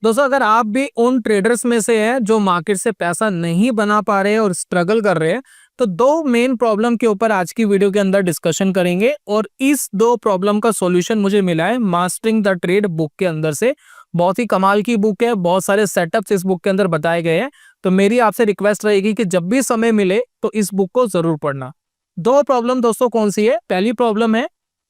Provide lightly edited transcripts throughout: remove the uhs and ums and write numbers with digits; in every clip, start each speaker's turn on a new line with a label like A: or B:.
A: दोस्तों अगर आप भी उन ट्रेडर्स में से हैं जो मार्केट से पैसा नहीं बना पा रहे हैं और स्ट्रगल कर रहे हैं, तो दो मेन प्रॉब्लम के ऊपर आज की वीडियो के अंदर डिस्कशन करेंगे। और इस दो प्रॉब्लम का सॉल्यूशन मुझे मिला है मास्टरिंग द ट्रेड बुक के अंदर से। बहुत ही कमाल की बुक है, बहुत सारे सेटअप्स इस बुक के अंदर बताए गए हैं। तो मेरी आपसे रिक्वेस्ट रहेगी कि जब भी समय मिले तो इस बुक को जरूर पढ़ना। दो प्रॉब्लम दोस्तों कौन सी है? पहली प्रॉब्लम है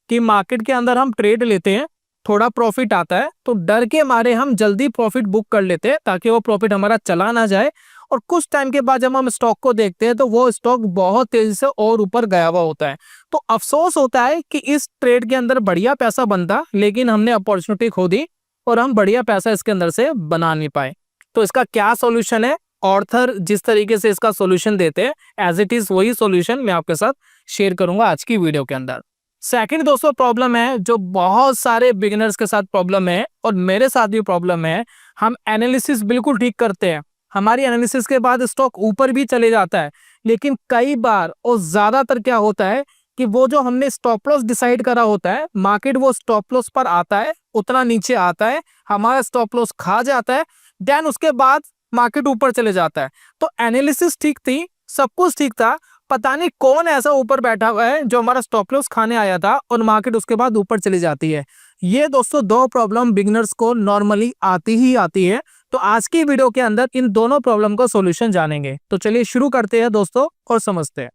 A: कि मार्केट के अंदर हम ट्रेड लेते हैं, थोड़ा प्रॉफिट आता है तो डर के मारे हम जल्दी प्रॉफिट बुक कर लेते हैं ताकि वो प्रॉफिट हमारा चला ना जाए। और कुछ टाइम के बाद जब हम स्टॉक को देखते हैं तो वो स्टॉक बहुत तेजी से और ऊपर गया हुआ होता है। तो अफसोस होता है कि इस ट्रेड के अंदर बढ़िया पैसा बनता, लेकिन हमने अपॉर्चुनिटी खो दी और हम बढ़िया पैसा इसके अंदर से बना नहीं पाए। तो इसका क्या सॉल्यूशन है? ऑर्थर जिस तरीके से इसका सॉल्यूशन देते हैं एज इट इज वही सॉल्यूशन मैं आपके साथ शेयर करूंगा आज की वीडियो के अंदर। सेकंड दोस्तों प्रॉब्लम है जो बहुत सारे बिगिनर्स के साथ प्रॉब्लम है और मेरे साथ भी प्रॉब्लम है। हम एनालिसिस बिल्कुल ठीक करते हैं, हमारी एनालिसिस के बाद स्टॉक ऊपर भी चले जाता है, लेकिन कई बार और ज्यादातर क्या होता है कि वो जो हमने स्टॉप लॉस डिसाइड करा होता है, मार्केट वो स्टॉप लॉस पर आता है, उतना नीचे आता है, हमारा स्टॉप लॉस खा जाता है, देन उसके बाद मार्केट ऊपर चले जाता है। तो एनालिसिस ठीक थी, सब कुछ ठीक था, पता नहीं कौन ऐसा ऊपर बैठा हुआ है जो हमारा स्टॉप लॉस खाने आया था और मार्केट उसके बाद ऊपर चली जाती है। ये दोस्तों दो प्रॉब्लम बिगिनर्स को नॉर्मली आती ही आती है। तो आज की वीडियो के अंदर इन दोनों प्रॉब्लम का सॉल्यूशन जानेंगे। तो चलिए शुरू करते हैं दोस्तों और समझते हैं।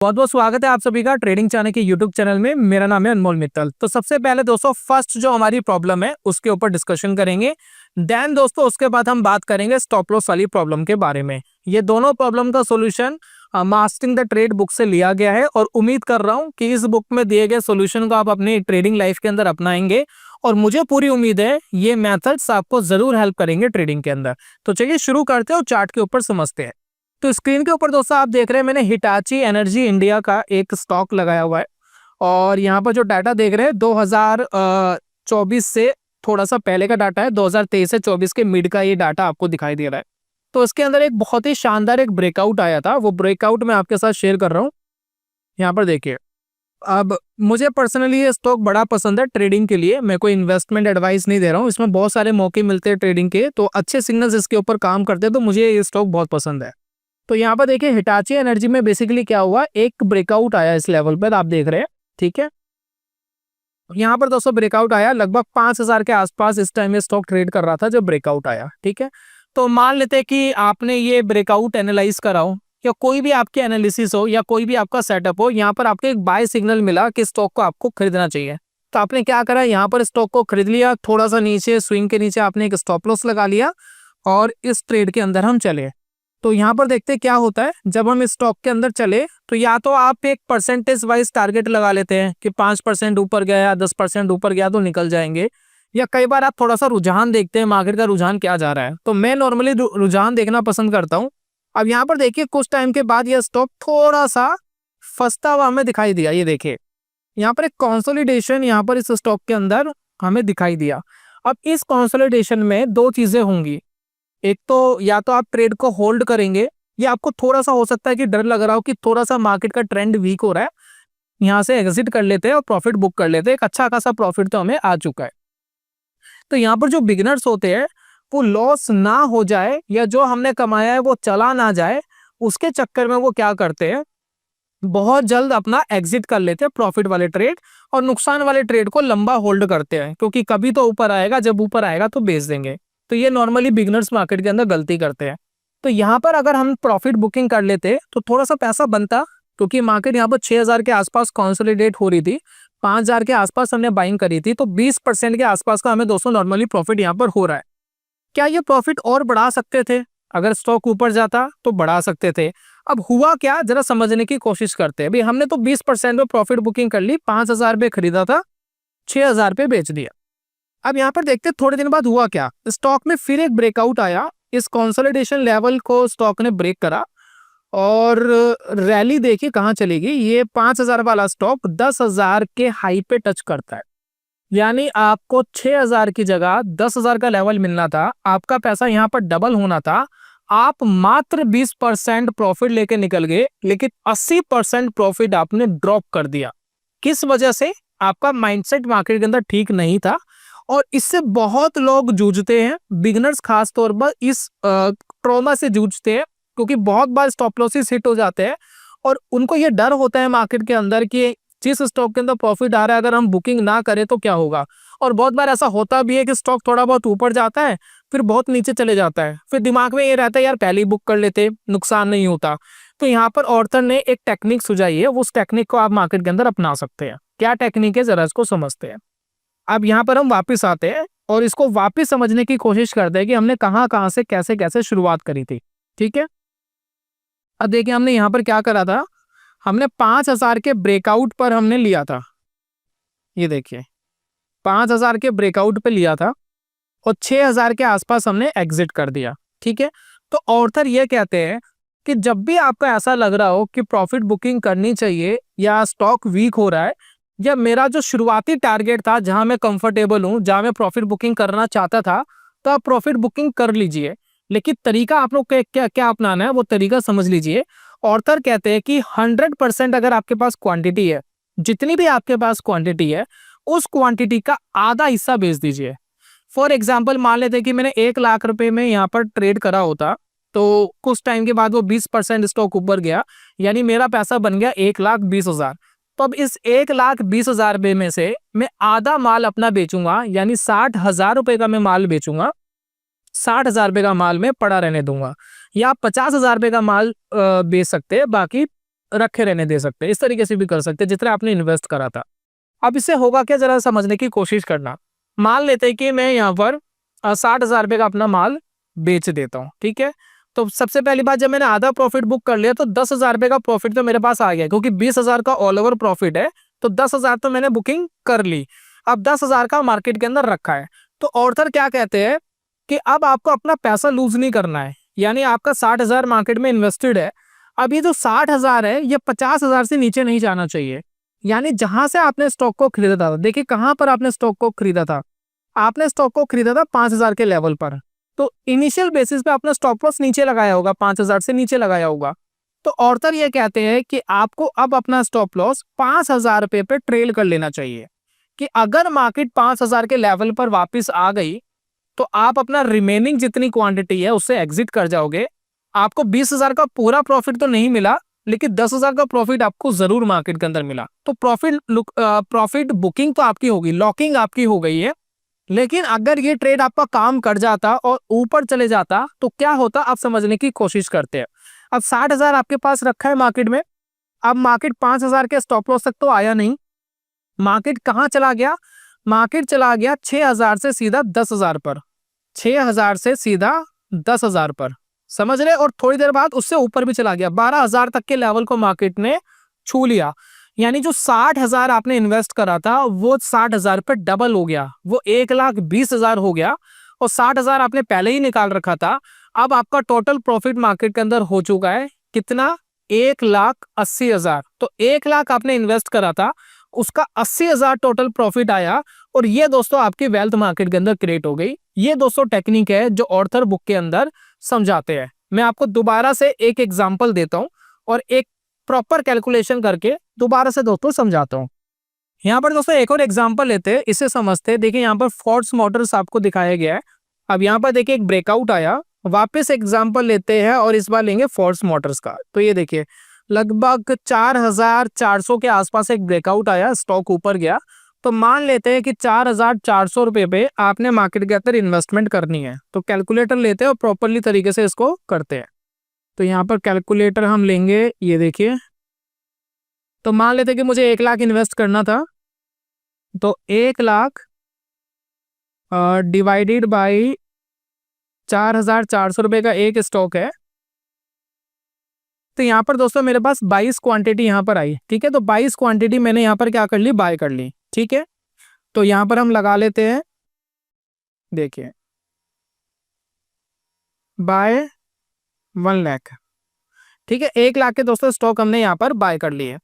A: बहुत बहुत स्वागत है आप सभी का ट्रेडिंग चैनल के यूट्यूब चैनल में। मेरा नाम है अनमोल मित्तल। तो सबसे पहले दोस्तों फर्स्ट जो हमारी प्रॉब्लम है उसके ऊपर डिस्कशन करेंगे, देन दोस्तों उसके बाद हम बात करेंगे स्टॉप लॉस वाली प्रॉब्लम के बारे में। ये दोनों प्रॉब्लम का solution mastering the trade book से लिया गया है और उम्मीद कर रहा हूं कि इस बुक में दिए गए सॉल्यूशन को आप अपनी ट्रेडिंग लाइफ के अंदर अपनाएंगे और मुझे पूरी उम्मीद है ये मेथड्स आपको जरूर हेल्प करेंगे ट्रेडिंग के अंदर। तो चलिए शुरू करते हैं और चार्ट के ऊपर समझते हैं। तो स्क्रीन के ऊपर दोस्तों आप देख रहे हैं मैंने हिटाची एनर्जी इंडिया का एक स्टॉक लगाया हुआ है और यहाँ पर जो डाटा देख रहे हैं 2024 से थोड़ा सा पहले का डाटा है, 2023 से 24 के मिड का ये डाटा आपको दिखाई दे रहा है। तो इसके अंदर एक बहुत ही शानदार एक ब्रेकआउट आया था, वो ब्रेकआउट मैं आपके साथ शेयर कर रहा हूँ। यहाँ पर देखिए, अब मुझे पर्सनली ये स्टॉक बड़ा पसंद है ट्रेडिंग के लिए, मैं कोई इन्वेस्टमेंट एडवाइस नहीं दे रहा हूँ, इसमें बहुत सारे मौके मिलते हैं ट्रेडिंग के, तो अच्छे सिग्नल्स इसके ऊपर काम करते हैं, तो मुझे ये स्टॉक बहुत पसंद है। तो यहाँ पर देखिए हिटाची एनर्जी में बेसिकली क्या हुआ, एक ब्रेकआउट आया इस लेवल पर आप देख रहे हैं, ठीक है। यहाँ पर दोस्तों ब्रेकआउट आया लगभग 5000 के आसपास, इस टाइम में स्टॉक ट्रेड कर रहा था जब ब्रेकआउट आया, ठीक है। तो मान लेते हैं कि आपने ये ब्रेकआउट एनालाइज करा हो या कोई भी आपकी एनालिसिस हो या कोई भी आपका सेटअप हो, यहाँ पर आपको एक बाय सिग्नल मिला कि स्टॉक को आपको खरीदना चाहिए। तो आपने क्या करा, यहाँ पर स्टॉक को खरीद लिया, थोड़ा सा नीचे स्विंग के नीचे आपने एक स्टॉप लॉस लगा लिया और इस ट्रेड के अंदर हम चले। तो यहाँ पर देखते क्या होता है, जब हम इस स्टॉक के अंदर चले तो या तो आप एक परसेंटेज वाइज टारगेट लगा लेते हैं कि 5% ऊपर गया, 10% ऊपर गया तो निकल जाएंगे, या कई बार आप थोड़ा सा रुझान देखते हैं मार्केट का रुझान क्या जा रहा है। तो मैं नॉर्मली रुझान देखना पसंद करता हूँ। अब यहाँ पर देखिए कुछ टाइम के बाद यह स्टॉक थोड़ा सा फंसता हुआ हमें दिखाई दिया। ये देखिए यहाँ पर एक कंसोलिडेशन यहाँ पर इस स्टॉक के अंदर हमें दिखाई दिया। अब इस कंसोलिडेशन में दो चीजें होंगी, एक तो या तो आप ट्रेड को होल्ड करेंगे या आपको थोड़ा सा हो सकता है कि डर लग रहा हो कि थोड़ा सा मार्केट का ट्रेंड वीक हो रहा है, यहाँ से एग्जिट कर लेते हैं और प्रॉफिट बुक कर लेते हैं। एक अच्छा खासा प्रॉफिट तो हमें आ चुका है। तो यहाँ पर जो बिगिनर्स होते हैं वो लॉस ना हो जाए या जो हमने कमाया है वो चला ना जाए, उसके चक्कर में वो क्या करते हैं, बहुत जल्द अपना एग्जिट कर लेते हैं प्रॉफिट वाले ट्रेड और नुकसान वाले ट्रेड को लंबा होल्ड करते हैं, क्योंकि कभी तो ऊपर आएगा, जब ऊपर आएगा तो बेच देंगे। तो ये नॉर्मली बिगिनर्स मार्केट के अंदर गलती करते हैं। तो यहाँ पर अगर हम प्रॉफिट बुकिंग कर लेते तो थोड़ा सा पैसा बनता, क्योंकि मार्केट यहाँ पर 6000 के आसपास कंसोलिडेट हो रही थी, 5000 के आसपास हमने बाइंग करी थी, तो 20% के आसपास का हमें दोस्तों नॉर्मली प्रॉफिट यहाँ पर हो रहा है। क्या ये प्रॉफिट और बढ़ा सकते थे? अगर स्टॉक ऊपर जाता तो बढ़ा सकते थे। अब हुआ क्या, जरा समझने की कोशिश करते हैं। भाई हमने तो 20% में प्रॉफिट बुकिंग कर ली, 5000 पे खरीदा था, 6000 पे बेच दिया। अब यहाँ पर देखते थोड़े दिन बाद हुआ क्या, स्टॉक में फिर एक ब्रेकआउट आया, इस कंसोलिडेशन लेवल को स्टॉक ने ब्रेक करा और रैली देखिए कहाँ चली गई। ये 5000 वाला स्टॉक 10,000 के हाई पे टच करता है, यानी आपको 6000 की जगह 10,000 का लेवल मिलना था, आपका पैसा यहाँ पर डबल होना था, आप मात्र 20% प्रॉफिट लेके निकल गए, लेकिन 80% प्रॉफिट आपने ड्रॉप कर दिया। किस वजह से? आपका माइंडसेट मार्केट के अंदर ठीक नहीं था। और इससे बहुत लोग जूझते हैं, बिगनर्स खास तौर पर इस ट्रॉमा से जूझते हैं, क्योंकि बहुत बार स्टॉप लॉसेस हिट हो जाते हैं और उनको ये डर होता है मार्केट के अंदर कि जिस स्टॉक के अंदर प्रॉफिट आ रहा है, अगर हम बुकिंग ना करें तो क्या होगा। और बहुत बार ऐसा होता भी है कि स्टॉक थोड़ा बहुत ऊपर जाता है, फिर बहुत नीचे चले जाता है, फिर दिमाग में ये रहता है यार पहले ही बुक कर लेते, नुकसान नहीं होता। तो यहाँ पर ऑर्थर ने एक टेक्निक सुझाई है, उस टेक्निक को आप मार्केट के अंदर अपना सकते हैं। क्या टेक्निक है, जरा इसको समझते हैं। अब यहाँ पर हम वापस आते हैं और इसको वापस समझने की कोशिश करते हैं कि हमने कहाँ कहाँ से कैसे कैसे शुरुआत करी थी। ठीक है, अब देखिए हमने यहाँ पर क्या करा था, हमने 5000 के ब्रेकआउट पर हमने लिया था। ये देखिए 5000 के ब्रेकआउट पे लिया था और 6000 के आसपास हमने एग्जिट कर दिया। ठीक है, तो ऑर्थर ये कहते हैं कि जब भी आपको ऐसा लग रहा हो कि प्रॉफिट बुकिंग करनी चाहिए या स्टॉक वीक हो रहा है, या मेरा जो शुरुआती टारगेट था जहां मैं कंफर्टेबल हूं, जहां मैं प्रॉफिट बुकिंग करना चाहता था, तो आप प्रॉफिट बुकिंग कर लीजिए। लेकिन तरीका आप लोग क्या क्या अपनाना है वो तरीका समझ लीजिए। ऑर्थर कहते हैं कि 100% अगर आपके पास क्वांटिटी है, जितनी भी आपके पास क्वांटिटी है, उस क्वांटिटी का आधा हिस्सा बेच दीजिए। फॉर एग्जाम्पल मान लेते हैं कि मैंने 1 लाख रुपए में यहाँ पर ट्रेड करा होता, तो कुछ टाइम के बाद वो 20% स्टॉक ऊपर गया, यानी मेरा पैसा बन गया 1,20,000। तो अब इस 1,20,000 रुपए में से मैं आधा माल अपना बेचूंगा, यानी 60,000 रुपए का मैं माल बेचूंगा। 60,000 रुपए का माल मैं पड़ा रहने दूंगा, या आप 50,000 रुपए का माल बेच सकते हैं, बाकी रखे रहने दे सकते हैं। इस तरीके से भी कर सकते हैं जितना आपने इन्वेस्ट करा था। अब इससे होगा क्या, जरा समझने की कोशिश करना। मान लेते हैं कि मैं यहाँ पर 60,000 रुपए का अपना माल बेच देता हूँ। ठीक है, तो सबसे पहली बात, जब मैंने आधा प्रॉफिट बुक कर लिया तो 10,000 रुपए का प्रॉफिट तो मेरे पास आ गया, क्योंकि 20,000 का ऑल ओवर प्रॉफिट है, तो 10,000 तो मैंने बुकिंग कर ली। अब 10,000 का मार्केट के अंदर रखा है। तो ऑर्थर क्या कहते हैं कि अब आपको अपना पैसा लूज नहीं करना है, यानी आपका 60,000 मार्केट में इन्वेस्टेड है। अब ये जो 60,000 है, ये 50,000 से नीचे नहीं जाना चाहिए। यानी जहां से आपने स्टॉक को खरीदा था, देखिए कहां पर आपने स्टॉक को खरीदा था, आपने स्टॉक को खरीदा था 5,000 के लेवल पर। तो इनिशियल बेसिस पे आपने स्टॉप लॉस नीचे लगाया होगा, 5,000 से नीचे लगाया होगा। तो ऑर्थर ये कहते हैं कि आपको अब अपना स्टॉप लॉस 5,000 रुपए पे ट्रेल कर लेना चाहिए, कि अगर मार्केट 5,000 के लेवल पर वापस आ गई तो आप अपना रिमेनिंग जितनी क्वांटिटी है उससे एग्जिट कर जाओगे। आपको 20,000 का पूरा प्रॉफिट तो नहीं मिला, लेकिन 10,000 का प्रॉफिट आपको जरूर मार्केट के अंदर मिला। तो प्रॉफिट बुकिंग तो आपकी होगी, लॉकिंग आपकी हो गई है। लेकिन अगर ये ट्रेड आपका काम कर जाता और ऊपर चले जाता तो क्या होता, आप समझने की कोशिश करते हैं। अब 60,000 आपके पास रखा है मार्केट में, अब मार्केट 5,000 के स्टॉप लॉस तक तो आया नहीं, मार्केट कहां चला गया, मार्केट चला गया 6,000 से सीधा 10,000 पर, 6,000 से सीधा 10,000 पर, समझ रहे। और थोड़ी देर बाद उससे ऊपर भी चला गया, 12,000 तक के लेवल को मार्केट ने छू लिया। यानी जो 60,000 आपने इन्वेस्ट करा था वो 60,000 पे डबल हो गया, वो 1,20,000 हो गया। और 60,000 आपने पहले ही निकाल रखा था। अब आपका टोटल प्रॉफिट मार्केट के अंदर हो चुका है कितना, 1,80,000। तो 1,00,000 आपने इन्वेस्ट करा था, उसका 80,000 टोटल प्रॉफिट आया, और ये दोस्तों आपकी वेल्थ मार्केट के अंदर क्रिएट हो गई। ये दोस्तों टेक्निक है जो ऑर्थर बुक के अंदर समझाते हैं। मैं आपको दोबारा से एक एग्जांपल देता हूं और एक प्रॉपर कैलकुलेशन करके दोबारा से दोस्तों समझाता हूं। यहाँ पर दोस्तों एक और एग्जांपल लेते हैं, इसे समझते हैं। देखिए यहाँ पर फोर्ड्स मोटर्स आपको दिखाया गया है। अब यहाँ पर देखिए एक ब्रेकआउट आया, वापस एग्जांपल लेते हैं और इस बार लेंगे फोर्ड्स मोटर्स का। तो ये देखिए लगभग 4,400 के आसपास एक ब्रेकआउट आया, स्टॉक ऊपर गया। तो मान लेते हैं कि 4,400 रुपए पे आपने मार्केट के अंदर इन्वेस्टमेंट करनी है। तो कैलकुलेटर लेते हैं और प्रॉपरली तरीके से इसको करते हैं। तो यहाँ पर कैलकुलेटर हम लेंगे, ये देखिए। तो मान लेते हैं कि मुझे 1,00,000 इन्वेस्ट करना था, तो 1,00,000 डिवाइडेड बाई 4,400 रुपए का एक स्टॉक है। तो यहाँ पर दोस्तों मेरे पास 22 क्वांटिटी यहाँ पर आई। ठीक है, तो 22 क्वांटिटी मैंने यहाँ पर क्या कर ली, बाय कर ली। ठीक है, तो यहाँ पर हम लगा लेते हैं, देखिए बाय 1,00,000। ठीक है, 1,00,000 के दोस्तों स्टॉक हमने यहाँ पर बाय कर लिए।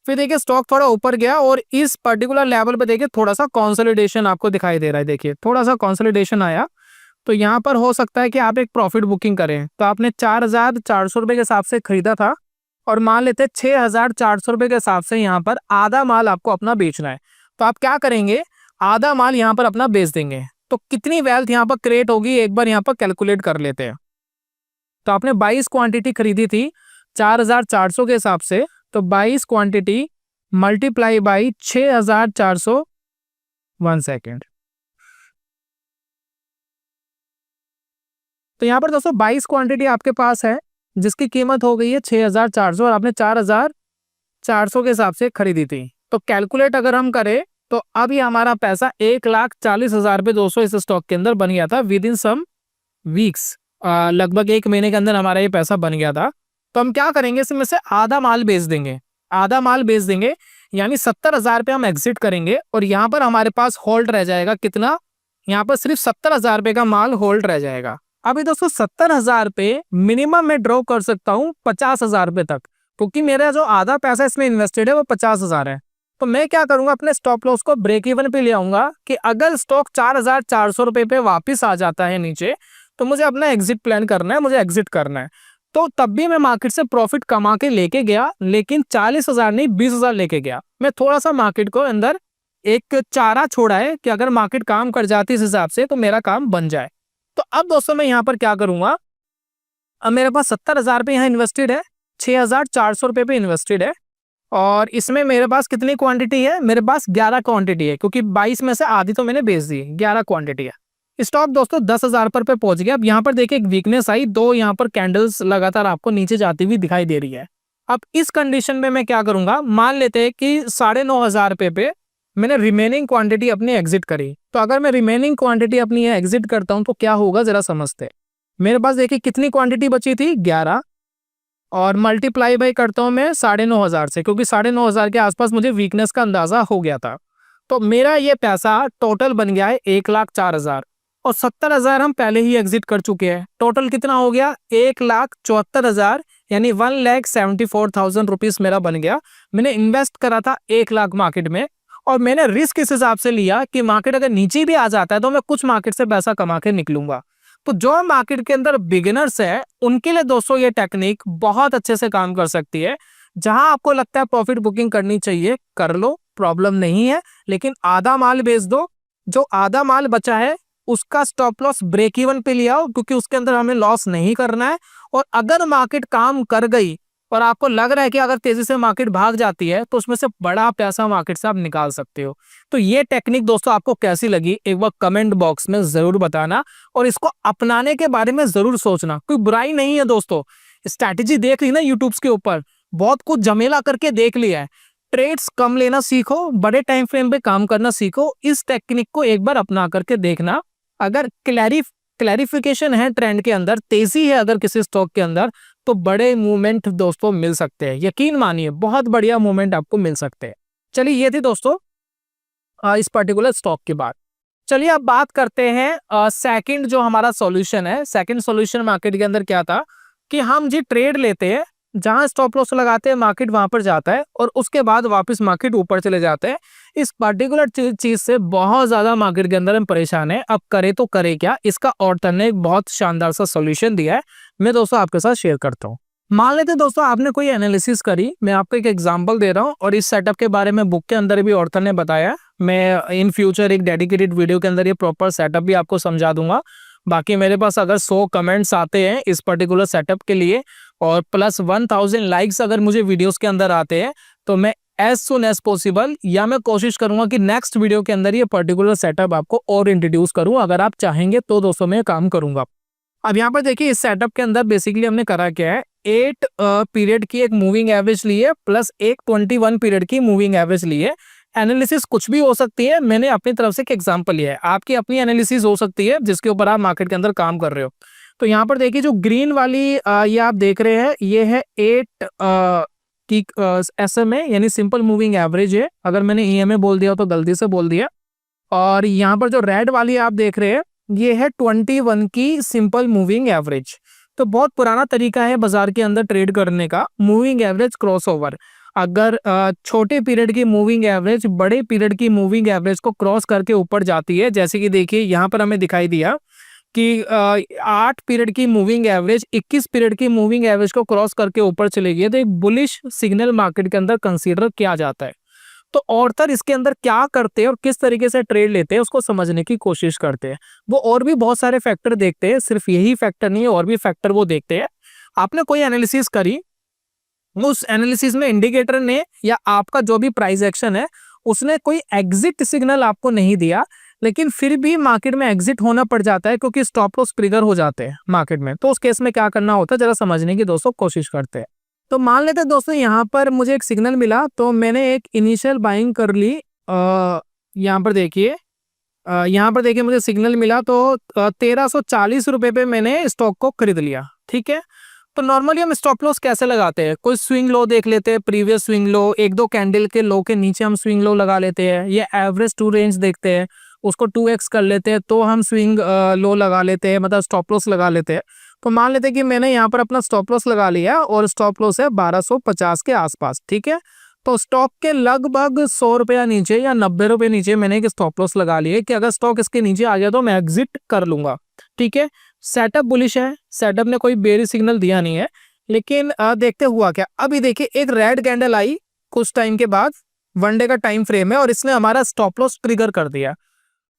A: फिर देखिए स्टॉक थोड़ा ऊपर गया और इस पर्टिकुलर लेवल पे देखिए थोड़ा सा कंसोलिडेशन आपको दिखाई दे रहा है। देखिए थोड़ा सा कंसोलिडेशन आया, तो यहाँ पर हो सकता है कि आप एक प्रॉफिट बुकिंग करें। तो आपने 4,400 रुपये के हिसाब से खरीदा था और मान लेते 6,400 रुपये के हिसाब से यहाँ पर आधा माल आपको अपना बेचना है। तो आप क्या करेंगे, आधा माल यहाँ पर अपना बेच देंगे। तो कितनी वेल्थ यहाँ पर क्रिएट होगी एक बार यहाँ पर कैलकुलेट कर लेते हैं। तो आपने 22 क्वांटिटी खरीदी थी 4,400 के हिसाब से, तो 22 क्वांटिटी मल्टीप्लाई बाई 6,400, 1 सेकेंड। तो यहाँ पर दोस्तों 22 क्वांटिटी आपके पास है जिसकी कीमत हो गई है 6,400 और आपने 4,400 के हिसाब से खरीदी थी। तो कैलकुलेट अगर हम करें तो अभी हमारा पैसा 1,40,000 रुपये दोस्तों इस स्टॉक के अंदर बन गया था विद इन सम वीक्स। लगभग 1 महीने के अंदर हमारा ये पैसा बन गया था। तो हम क्या करेंगे, इसमें से आधा माल बेच देंगे, आधा माल बेच देंगे यानी 70,000 रुपये हम एग्जिट करेंगे और यहाँ पर हमारे पास होल्ड रह जाएगा कितना, यहाँ पर सिर्फ 70,000 रुपये का माल होल्ड रह जाएगा। अभी दोस्तों 70,000 रुपये मिनिमम मैं ड्रॉ कर सकता हूँ 50,000 रुपये तक, क्योंकि मेरा जो आधा पैसा इसमें इन्वेस्टेड है वो 50,000 है। तो मैं क्या करूंगा, अपने स्टॉप लॉस को ब्रेक इवन पे ले आऊंगा कि अगर स्टॉक 4,400 रुपये पे वापस आ जाता है नीचे तो मुझे अपना एग्जिट प्लान करना है, मुझे एग्जिट करना है। तो तब भी मैं मार्केट से प्रॉफिट कमा के लेके गया, लेकिन 40,000 नहीं 20,000 लेके गया। मैं थोड़ा सा मार्केट को अंदर एक चारा छोड़ा है कि अगर मार्केट काम कर जाती इस हिसाब से तो मेरा काम बन जाए। तो अब दोस्तों मैं यहाँ पर क्या करूंगा, अब मेरे पास 70,000 रुपये यहाँ इन्वेस्टेड है, 6,400 रुपये पे इन्वेस्टेड है और इसमें मेरे पास कितनी क्वांटिटी है, मेरे पास 11 क्वांटिटी है, क्योंकि 22 में से आधी तो मैंने बेच दी, 11 क्वांटिटी है। स्टॉक दोस्तों 10,000 पर पे पहुंच गया। अब यहाँ पर देखिए एक वीकनेस आई, 2 यहाँ पर कैंडल्स लगातार आपको नीचे जाती हुई दिखाई दे रही है। अब इस कंडीशन में मैं क्या करूंगा, मान लेते हैं कि 9,500 रुपये पे मैंने रिमेनिंग क्वांटिटी अपनी एग्जिट करी। तो अगर मैं रिमेनिंग क्वांटिटी अपनी एग्जिट करता हूं तो क्या होगा जरा समझते हैं। मेरे पास देखिए कितनी क्वांटिटी बची थी, 11, और मल्टीप्लाई बाई करता हूं मैं 9,500 से, क्योंकि 9,500 के आसपास मुझे वीकनेस का अंदाजा हो गया था। तो मेरा ये पैसा टोटल बन गया है 1,04,000 और 70,000 हम पहले ही एग्जिट कर चुके हैं। टोटल कितना हो गया, 1,74,000 यानी 1,74,000 रुपीज मेरा बन गया। मैंने इन्वेस्ट करा था 1 लाख मार्केट में और मैंने रिस्क इस हिसाब से लिया कि मार्केट अगर नीचे भी आ जाता है तो मैं कुछ मार्केट से पैसा कमा के निकलूंगा। तो जो मार्केट के अंदर बिगिनर्स है उनके लिए दोस्तों ये टेक्निक बहुत अच्छे से काम कर सकती है। जहां आपको लगता है प्रॉफिट बुकिंग करनी चाहिए कर लो, प्रॉब्लम नहीं है, लेकिन आधा माल बेच दो। जो आधा माल बचा है उसका स्टॉप लॉस ब्रेक इवन पे लिया, क्योंकि उसके अंदर हमें लॉस नहीं करना है। और अगर मार्केट काम कर गई और आपको लग रहा है कि अगर तेजी से मार्केट भाग जाती है तो उसमें से बड़ा पैसा मार्केट से आप निकाल सकते हो। तो ये टेक्निक दोस्तों आपको कैसी लगी एक बार कमेंट बॉक्स में जरूर बताना और इसको अपनाने के बारे में जरूर सोचना। कोई बुराई नहीं है दोस्तों, स्ट्रैटेजी देख ली ना यूट्यूब के ऊपर, बहुत कुछ झमेला करके देख लिया है। ट्रेड्स कम लेना सीखो, बड़े टाइम फ्रेम पे काम करना सीखो। इस टेक्निक को एक बार अपना करके देखना। अगर क्लैरिफिकेशन है ट्रेंड के अंदर, तेजी है अगर किसी स्टॉक के अंदर, तो बड़े मूवमेंट दोस्तों मिल सकते हैं। यकीन मानिए बहुत बढ़िया मूवमेंट आपको मिल सकते हैं। चलिए ये थी दोस्तों इस पर्टिकुलर स्टॉक की बात। चलिए अब बात करते हैं सेकंड जो हमारा सॉल्यूशन है। सेकंड सॉल्यूशन मार्केट के अंदर क्या था कि हम जी ट्रेड लेते हैं, जहां स्टॉप लॉस लगाते हैं मार्केट वहां पर जाता है और उसके बाद वापस मार्केट ऊपर चले जाते हैं। इस पर्टिकुलर चीज से बहुत ज्यादा मार्केट के अंदर हम परेशान है। अब करे तो करे क्या, इसका ऑर्थर ने एक बहुत शानदार सा सॉल्यूशन दिया है, मैं दोस्तों आपके साथ शेयर करता हूँ। मान लेते दोस्तों आपने कोई एनालिसिस करी, मैं आपको एक एग्जांपल दे रहा हूँ और इस सेटअप के बारे में बुक के अंदर भी ऑर्थर ने बताया। मैं इन फ्यूचर एक डेडिकेटेड वीडियो के अंदर ये प्रॉपर सेटअप भी आपको समझा दूंगा। बाकी मेरे पास अगर 100 कमेंट्स आते हैं इस पर्टिकुलर सेटअप के लिए और प्लस 1000 लाइक्स अगर मुझे वीडियोस के अंदर आते हैं तो मैं एज सुन एज पॉसिबल या मैं कोशिश करूंगा कि नेक्स्ट वीडियो के अंदर ये पर्टिकुलर सेटअप आपको और इंट्रोड्यूस करूं। अगर आप चाहेंगे तो दोस्तों मैं काम करूंगा। अब यहाँ पर देखिए इस सेटअप के अंदर बेसिकली हमने करा क्या है, 8 पीरियड की एक मूविंग एवरेज ली है प्लस एक 21 पीरियड की मूविंग एवरेज ली है। एनालिसिस कुछ भी हो सकती है, मैंने अपनी तरफ से एक एग्जांपल लिया है, आपकी अपनी एनालिसिस हो सकती है जिसके ऊपर आप मार्केट के अंदर काम कर रहे हो। तो यहाँ पर देखिए जो ग्रीन वाली ये आप देख रहे हैं ये है 8 की SMA यानी सिंपल मूविंग एवरेज है। अगर मैंने EMA बोल दिया तो गलती से बोल दिया। और यहाँ पर जो रेड वाली आप देख रहे हैं ये है 21 की सिंपल मूविंग एवरेज। तो बहुत पुराना तरीका है बाजार के अंदर ट्रेड करने का, मूविंग एवरेज क्रॉसओवर। अगर छोटे पीरियड की मूविंग एवरेज बड़े पीरियड की मूविंग एवरेज को क्रॉस करके ऊपर जाती है, जैसे कि देखिए यहाँ पर हमें दिखाई दिया कि 8 पीरियड की मूविंग एवरेज 21 पीरियड की मूविंग एवरेज को क्रॉस करके ऊपर चली गई है, तो एक बुलिश सिग्नल मार्केट के अंदर कंसीडर किया जाता है। तो ऑर्थर इसके अंदर क्या करते हैं और किस तरीके से ट्रेड लेते हैं उसको समझने की कोशिश करते हैं। वो और भी बहुत सारे फैक्टर देखते हैं, सिर्फ यही फैक्टर नहीं है, और भी फैक्टर वो देखते हैं। आपने कोई एनालिसिस करी, उस एनालिसिस में इंडिकेटर ने या आपका जो भी प्राइस एक्शन है उसने कोई एग्जिट सिग्नल आपको नहीं दिया, लेकिन फिर भी मार्केट में एग्जिट होना पड़ जाता है क्योंकि स्टॉप लॉस ट्रिगर हो जाते हैं मार्केट में। तो उस केस में क्या करना होता है जरा समझने की दोस्तों कोशिश करते हैं। तो मान लेते हैं दोस्तों यहाँ पर मुझे एक सिग्नल मिला, तो मैंने एक इनिशियल बाइंग कर ली। यहाँ पर देखिए, मुझे सिग्नल मिला तो 1340 रुपए पे मैंने स्टॉक को खरीद लिया। ठीक है, तो नॉर्मली हम स्टॉप लॉस कैसे लगाते हैं, कोई स्विंग लो देख लेते हैं, प्रीवियस स्विंग लो, एक दो कैंडल के लो के नीचे हम स्विंग लो लगा लेते हैं, या एवरेज टू रेंज देखते हैं उसको 2x कर लेते हैं तो हम स्विंग लो लगा लेते हैं, मतलब स्टॉप लॉस लगा लेते हैं। तो मान लेते हैं कि मैंने यहाँ पर अपना स्टॉप लॉस लगा लिया और स्टॉप लॉस है 1250 के आसपास। ठीक है, तो स्टॉक के लगभग 100 रुपया नीचे या 90 रुपये नीचे मैंने एक स्टॉप लॉस लगा लिया कि अगर स्टॉक इसके नीचे आ गया तो मैं एग्जिट कर लूंगा। ठीक है, सेटअप बुलिश है, सेटअप ने कोई बेयरिश सिग्नल दिया नहीं है, लेकिन देखते हुआ क्या, अभी देखिए एक रेड कैंडल आई कुछ टाइम के बाद, 1 डे का टाइम फ्रेम है और इसने हमारा स्टॉप लॉस ट्रिगर कर दिया।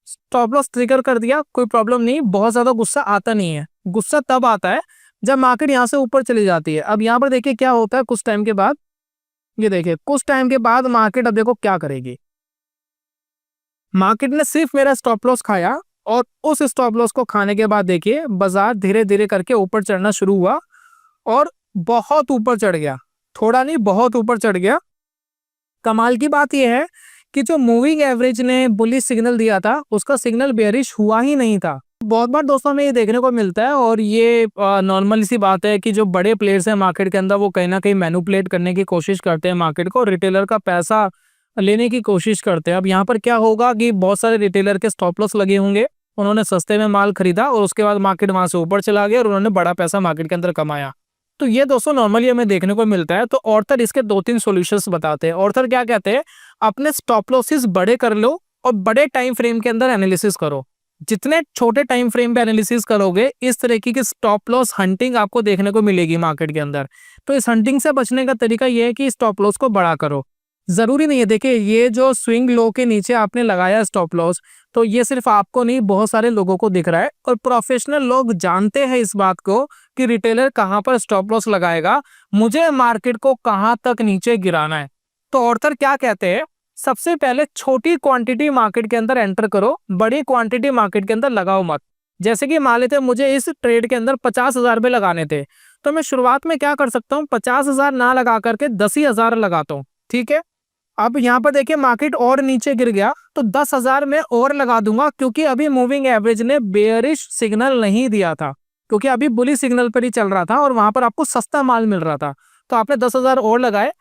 A: स्टॉप लॉस ट्रिगर कर दिया, कोई प्रॉब्लम नहीं, बहुत ज्यादा गुस्सा आता नहीं है। गुस्सा तब आता है जब मार्केट यहाँ से ऊपर चली जाती है। अब यहाँ पर देखिए क्या होता है कुछ टाइम के बाद, ये देखिए कुछ टाइम के बाद मार्केट अब देखो क्या करेगी। मार्केट ने सिर्फ मेरा स्टॉप लॉस खाया और उस स्टॉप लॉस को खाने के बाद देखिए बाजार धीरे धीरे करके ऊपर चढ़ना शुरू हुआ और बहुत ऊपर चढ़ गया, थोड़ा नहीं बहुत ऊपर चढ़ गया। कमाल की बात यह है कि जो मूविंग एवरेज ने बुलिश सिग्नल दिया था उसका सिग्नल बेयरिश हुआ ही नहीं था। बहुत बार दोस्तों में ये देखने को मिलता है और ये नॉर्मल सी बात है कि जो बड़े प्लेयर्स हैं मार्केट के अंदर वो कहीं ना कहीं मैनिपुलेट करने की कोशिश करते हैं मार्केट को, रिटेलर का पैसा लेने की कोशिश करते हैं। अब यहाँ पर क्या होगा कि बहुत सारे रिटेलर के स्टॉप लॉस लगे होंगे, उन्होंने सस्ते में माल खरीदा और उसके बाद मार्केट वहां से ऊपर चला गया और उन्होंने बड़ा पैसा मार्केट के अंदर कमाया। तो ये दोस्तों नॉर्मली हमें देखने को मिलता है। तो ऑर्थर इसके 2-3 सॉल्यूशंस बताते हैं। ऑर्थर क्या कहते हैं, अपने स्टॉप लॉसेस बड़े कर लो और बड़े टाइम फ्रेम के अंदर एनालिसिस करो। जितने छोटे टाइम फ्रेम पे एनालिसिस करोगे इस तरीके की स्टॉप लॉस हंटिंग आपको देखने को मिलेगी मार्केट के अंदर। तो इस हंटिंग से बचने का तरीका यह है कि स्टॉप लॉस को बड़ा करो। जरूरी नहीं है, देखिए ये जो स्विंग लो के नीचे आपने लगाया स्टॉप लॉस, तो ये सिर्फ आपको नहीं बहुत सारे लोगों को दिख रहा है और प्रोफेशनल लोग जानते हैं इस बात को कि रिटेलर कहां पर स्टॉप लॉस लगाएगा, मुझे मार्केट को कहां तक नीचे गिराना है। तो ऑर्थर क्या कहते हैं, सबसे पहले छोटी क्वांटिटी मार्केट के अंदर एंटर करो, बड़ी क्वांटिटी मार्केट के अंदर लगाओ मत। जैसे कि मान लेते मुझे इस ट्रेड के अंदर 50,000 रुपए लगाने थे, तो मैं शुरुआत में क्या कर सकता हूँ, 50,000 ना लगा करके 10,000 लगाता हूँ। ठीक है, अब यहाँ पर देखिए मार्केट और नीचे गिर गया तो 10,000 में और लगा दूंगा, क्योंकि अभी मूविंग एवरेज ने बेयरिश सिग्नल नहीं दिया था, क्योंकि अभी बुलिश सिग्नल पर ही चल रहा था और वहां पर आपको सस्ता माल मिल रहा था। तो आपने 10,000 और लगाए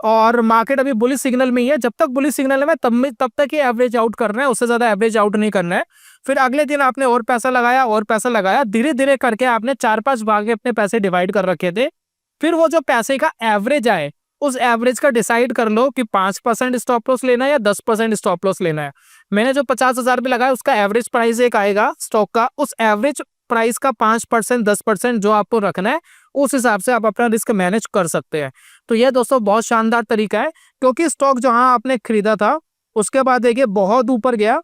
A: और मार्केट अभी बुलिश सिग्नल में ही है। जब तक बुलिश सिग्नल में तब तक ये एवरेज आउट करना है, उससे ज्यादा एवरेज आउट नहीं करना है। फिर अगले दिन आपने और पैसा लगाया और पैसा लगाया, धीरे धीरे करके आपने 4-5 भागे अपने पैसे डिवाइड कर रखे थे। फिर वो जो पैसे का एवरेज आए उस एवरेज का डिसाइड कर लो कि 5% स्टॉप लॉस लेना है या 10% स्टॉप लॉस लेना है। मैंने जो 50,000 भी लगाया उसका एवरेज प्राइस एक आएगा स्टॉक का, उस एवरेज प्राइस का 5% 10% जो आपको रखना है उस हिसाब से आप अपना रिस्क मैनेज कर सकते हैं। तो यह दोस्तों बहुत शानदार तरीका है, क्योंकि स्टॉक जहां आपने खरीदा था उसके बाद देखिए बहुत ऊपर गया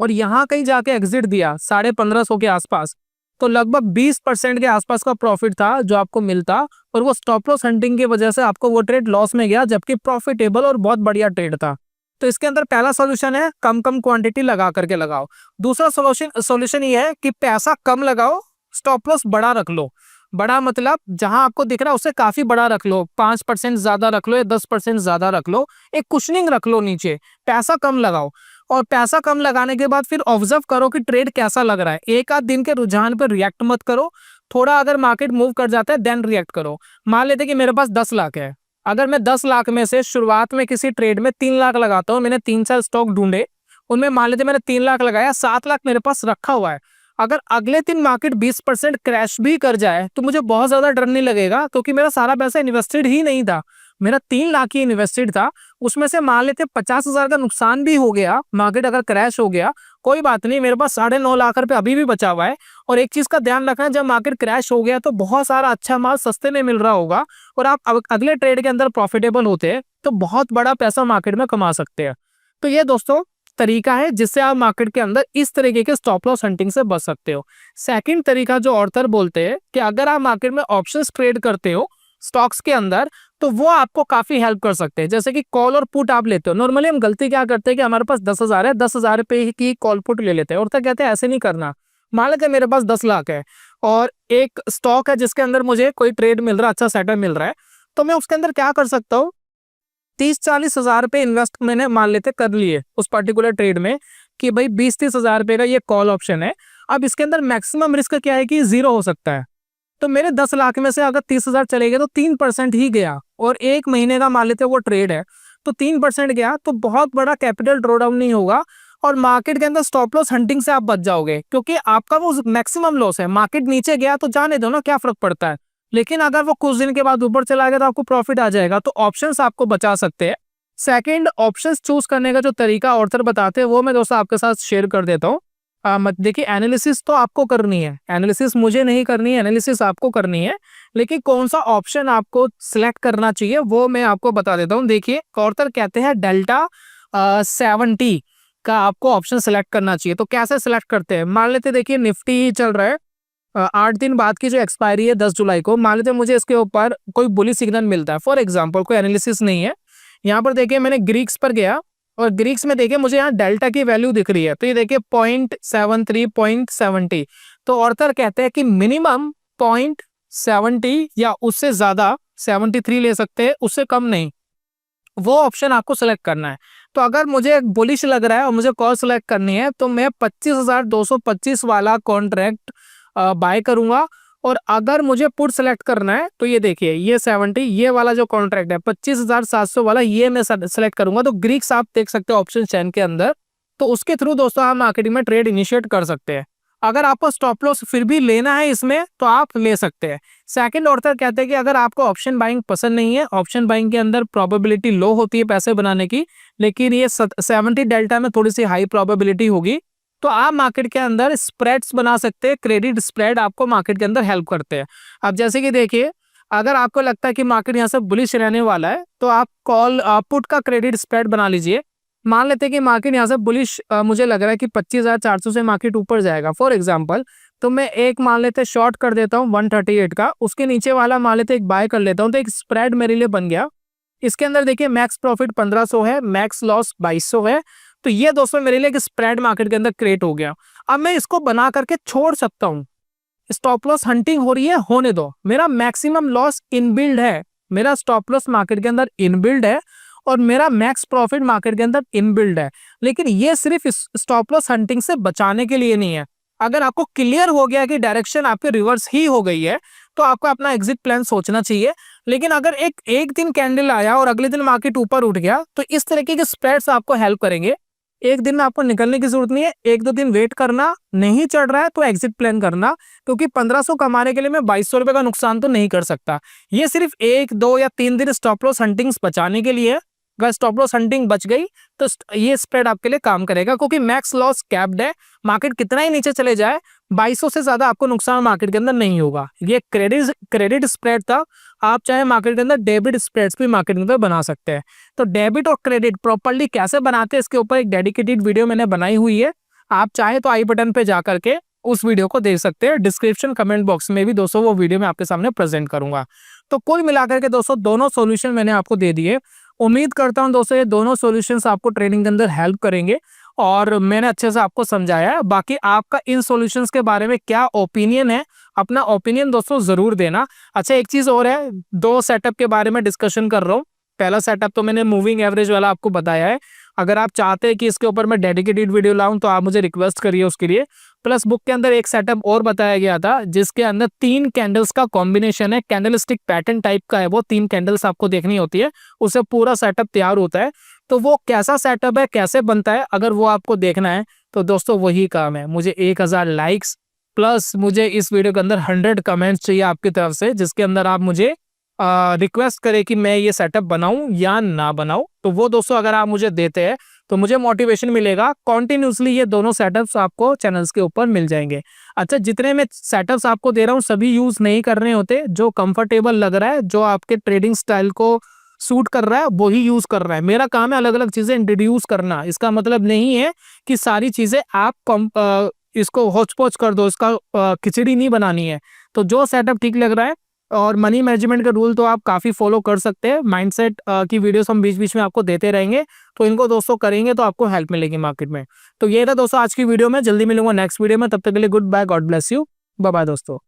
A: और यहाँ कहीं जाके एग्जिट दिया 1550 के आसपास, तो लगभग 20% के आसपास का प्रॉफिट था जो आपको मिलता, और वो स्टॉप लॉस हंटिंग की वजह से आपको वो ट्रेड लॉस में गया, जबकि प्रॉफिटेबल और बहुत बढ़िया ट्रेड था। तो इसके अंदर पहला सॉल्यूशन है कम क्वांटिटी लगा करके लगाओ। दूसरा सॉल्यूशन ये है कि पैसा कम लगाओ, स्टॉप लॉस बड़ा रख लो। बड़ा मतलब जहां आपको दिख रहा है उससे काफी बड़ा रख लो, 5% ज्यादा रख लो या 10% ज्यादा रख लो, एक कुशनिंग रख लो नीचे, पैसा कम लगाओ। और पैसा कम लगाने के बाद फिर ऑब्जर्व करो कि ट्रेड कैसा लग रहा है। एक आध दिन के रुझान पर रिएक्ट मत करो, थोड़ा अगर मार्केट मूव कर जाता है देन रिएक्ट करो। मान लेते कि मेरे पास 10 लाख है, अगर मैं 10 लाख में से शुरुआत में किसी ट्रेड में 3 लाख लगाता हूँ, मैंने 3-4 स्टॉक ढूंढे, उनमें मान लेते मैंने 3 लाख लगाया, 7 लाख मेरे पास रखा हुआ है। अगर अगले दिन मार्केट 20% क्रैश भी कर जाए तो मुझे बहुत ज्यादा डर नहीं लगेगा, क्योंकि मेरा सारा पैसा इन्वेस्टेड ही नहीं था। मेरा 3 लाख ही इन्वेस्टेड था, उसमें से मान लेते 50,000 का नुकसान भी हो गया, मार्केट अगर क्रैश हो गया, कोई बात नहीं, मेरे पास 9.5 लाख रुपए अभी भी बचा हुआ है। और एक चीज का ध्यान रखना, जब मार्केट क्रैश हो गया तो बहुत सारा अच्छा माल सस्ते में मिल रहा होगा और आप अगले ट्रेड के अंदर प्रॉफिटेबल होते हैं तो बहुत बड़ा पैसा मार्केट में कमा सकते हैं। तो ये दोस्तों तरीका है जिससे आप मार्केट के अंदर इस तरीके के स्टॉप लॉस हंटिंग से बच सकते हो। सेकंड तरीका जो ऑर्थर बोलते हैं कि अगर आप मार्केट में ऑप्शंस ट्रेड करते हो स्टॉक्स के अंदर, तो वो आपको काफी हेल्प कर सकते हैं। जैसे कि कॉल और पुट आप लेते हो, नॉर्मली हम गलती क्या करते हैं कि हमारे पास 10,000 है, 10,000 रुपए की कॉल पुट ले लेते हैं। और तो कहते हैं ऐसे नहीं करना। मान लेते मेरे पास 10 लाख है और एक स्टॉक है जिसके अंदर मुझे कोई ट्रेड मिल रहा है, अच्छा सेटअप मिल रहा है, तो मैं उसके अंदर क्या कर सकता हूँ, 30-40 हजार रुपए इन्वेस्ट मैंने मान लेते कर लिए उस पर्टिकुलर ट्रेड में कि भाई 20-30 हजार रुपए का ये कॉल ऑप्शन है। अब इसके अंदर मैक्सिमम रिस्क क्या है कि 0 हो सकता है। तो मेरे 10 लाख में से अगर 30,000 चले गए तो 3% ही गया, और 1 महीने का मान लेते वो ट्रेड है तो 3% गया, तो बहुत बड़ा कैपिटल ड्रॉडाउन नहीं होगा और मार्केट के अंदर स्टॉप लॉस हंटिंग से आप बच जाओगे, क्योंकि आपका वो मैक्सिमम लॉस है। मार्केट नीचे गया तो जाने दो ना, क्या फर्क पड़ता है, लेकिन अगर वो कुछ दिन के बाद ऊपर चला गया तो आपको प्रॉफिट आ जाएगा। तो ऑप्शंस आपको बचा सकते हैं। सेकंड, ऑप्शंस चूज करने का जो तरीका ऑर्थर बताते हैं वो मैं दोस्तों आपके साथ शेयर कर देता हूँ। देखिए, एनालिसिस तो आपको करनी है, एनालिसिस मुझे नहीं करनी है, एनालिसिस आपको करनी है, लेकिन कौन सा ऑप्शन आपको सिलेक्ट करना चाहिए वो मैं आपको बता देता हूँ। देखिए, ऑर्थर कहते हैं डेल्टा 70 का आपको ऑप्शन सिलेक्ट करना चाहिए। तो कैसे सिलेक्ट करते हैं, मान लेते देखिए निफ्टी चल रहा है 8 दिन बाद की जो एक्सपायरी है 10 जुलाई को, मान लेते मुझे इसके ऊपर कोई बुलिश सिग्नल मिलता है, फॉर एग्जांपल, कोई एनालिसिस नहीं है। यहाँ पर देखिए मैंने ग्रीक्स पर गया और ग्रीक्स में देखिए मुझे यहाँ डेल्टा की वैल्यू दिख रही है, तो ये देखिए 0.73 0.70। तो ऑर्थर कहते हैं कि मिनिमम 0.70 या उससे ज्यादा 73 ले सकते हैं, उससे कम नहीं, वो ऑप्शन आपको सेलेक्ट करना है। तो अगर मुझे बुलिश लग रहा है और मुझे कॉल सेलेक्ट करनी है तो मैं 25,225 वाला कॉन्ट्रैक्ट बाय करूंगा। और अगर मुझे पुट सेलेक्ट करना है तो ये देखिए ये 70, ये वाला जो कॉन्ट्रैक्ट है 25,700 वाला, ये मैं सेलेक्ट करूंगा। तो ग्रीक्स आप देख सकते हो ऑप्शन चैन के अंदर, तो उसके थ्रू दोस्तों आप मार्केटिंग में ट्रेड इनिशिएट कर सकते हैं। अगर आपको स्टॉप लॉस फिर भी लेना है इसमें तो आप ले सकते हैं। सेकंड, ऑर्थर कहते हैं कि अगर आपको ऑप्शन बाइंग पसंद नहीं है, ऑप्शन बाइंग के अंदर प्रोबेबिलिटी लो होती है पैसे बनाने की, लेकिन ये 70 डेल्टा में थोड़ी सी हाई प्रोबेबिलिटी होगी, तो आप मार्केट के अंदर स्प्रेड्स बना सकते हैं। क्रेडिट स्प्रेड आपको मार्केट के अंदर हेल्प करते हैं। अब जैसे कि देखिए, अगर आपको लगता है कि मार्केट यहाँ से बुलिश रहने वाला है तो आप कॉल पुट का क्रेडिट स्प्रेड बना लीजिए। मान लेते हैं कि मार्केट यहाँ से बुलिश मुझे लग रहा है कि 25,400 से मार्केट ऊपर जाएगा फॉर एग्जांपल, तो मैं एक मान लेते शॉर्ट कर देता हूँ 138 का, उसके नीचे वाला मान लेते एक बाय कर लेता हूँ, तो एक स्प्रेड मेरे लिए बन गया। इसके अंदर देखिए मैक्स प्रॉफिट 1500 है, मैक्स लॉस 2200 है। तो ये दोस्तों मेरे लिए एक स्प्रेड मार्केट के अंदर क्रिएट हो गया। अब मैं इसको बना करके छोड़ सकता हूँ। स्टॉप लॉस हंटिंग हो रही है, होने दो, मेरा मैक्सिमम लॉस इनबिल्ड है, मेरा स्टॉप लॉस मार्केट के अंदर इनबिल्ड है और मेरा मैक्स प्रॉफिट मार्केट के अंदर इनबिल्ड है। लेकिन ये सिर्फ स्टॉप लॉस हंटिंग से बचाने के लिए नहीं है। अगर आपको क्लियर हो गया कि डायरेक्शन आपकी रिवर्स ही हो गई है तो आपको अपना एग्जिट प्लान सोचना चाहिए। लेकिन अगर एक दिन कैंडल आया और अगले दिन मार्केट ऊपर उठ गया तो इस तरीके के स्प्रेड्स आपको हेल्प करेंगे। एक दिन में आपको निकलने की जरूरत नहीं है, 1-2 दिन वेट करना, नहीं चढ़ रहा है तो एग्जिट प्लान करना, क्योंकि 1500 कमाने के लिए मैं 2200 रुपए का नुकसान तो नहीं कर सकता। ये सिर्फ 1-2 या 3 दिन स्टॉप लॉस हंटिंग्स बचाने के लिए। अगर स्टॉप लॉस हंटिंग बच गई तो ये स्प्रेड आपके लिए काम करेगा, क्योंकि मैक्स लॉस कैप्ड है। मार्केट कितना ही नीचे चले जाए 2200 से ज्यादा आपको नुकसान मार्केट के अंदर नहीं होगा। ये क्रेडिट स्प्रेड था, आप चाहे मार्केट के अंदर डेबिट स्प्रेड्स भी मार्केट के अंदर बना सकते हैं। तो डेबिट और क्रेडिट प्रॉपर्ली कैसे बनाते हैं इसके ऊपर एक डेडिकेटेड वीडियो मैंने बनाई हुई है, आप चाहे तो आई बटन पे जा करके उस वीडियो को देख सकते हैं। डिस्क्रिप्शन कमेंट बॉक्स में भी दोस्तों वो वीडियो मैं आपके सामने प्रेजेंट करूंगा। तो कुल मिलाकर के दोस्तों दोनों सॉल्यूशन मैंने आपको दे दिए। उम्मीद करता हूं दोस्तों ये दोनों सॉल्यूशंस आपको ट्रेडिंग के अंदर हेल्प करेंगे और मैंने अच्छे से आपको समझाया है। बाकी आपका इन सॉल्यूशंस के बारे में क्या ओपिनियन है, अपना ओपिनियन दोस्तों जरूर देना। अच्छा, एक चीज और है, 2 सेटअप के बारे में डिस्कशन कर रहा हूँ। पहला सेटअप तो मैंने मूविंग एवरेज वाला आपको बताया है। अगर आप चाहते हैं कि इसके ऊपर मैं डेडिकेटेड वीडियो लाऊं तो आप मुझे रिक्वेस्ट करिए उसके लिए। प्लस बुक के अंदर एक सेटअप और बताया गया था जिसके अंदर 3 कैंडल्स का कॉम्बिनेशन है, कैंडलस्टिक पैटर्न टाइप का है, वो 3 कैंडल्स आपको देखनी होती है, उससे पूरा सेटअप तैयार होता है। तो वो कैसा सेटअप है, कैसे बनता है, अगर वो आपको देखना है तो दोस्तों वही काम है, मुझे 1000 लाइक्स प्लस मुझे इस वीडियो के अंदर 100 कमेंट्स चाहिए आपकी तरफ से, जिसके अंदर आप मुझे रिक्वेस्ट करे कि मैं ये सेटअप बनाऊं या ना बनाऊं, तो वो दोस्तों अगर आप मुझे देते हैं तो मुझे मोटिवेशन मिलेगा, कॉन्टिन्यूसली ये दोनों सेटअप्स आपको चैनल्स के ऊपर मिल जाएंगे। अच्छा, जितने मैं सेटअप्स आपको दे रहा हूँ सभी यूज नहीं करने होते, जो कंफर्टेबल लग रहा है, जो आपके ट्रेडिंग स्टाइल को सूट कर रहा है वही यूज कर रहा है। मेरा काम है अलग अलग चीजें इंट्रोड्यूस करना, इसका मतलब नहीं है कि सारी चीजें आप इसको होच पोच कर दो, इसका खिचड़ी नहीं बनानी है। तो जो सेटअप ठीक लग रहा है, और मनी मैनेजमेंट के रूल तो आप काफ़ी फॉलो कर सकते हैं। माइंडसेट की वीडियोस हम बीच बीच में आपको देते रहेंगे, तो इनको दोस्तों करेंगे तो आपको हेल्प मिलेगी मार्केट में। तो ये था दोस्तों आज की वीडियो में, जल्दी मिलूंगा नेक्स्ट वीडियो में, तब तक के लिए goodbye, God bless you, bye bye दोस्तों।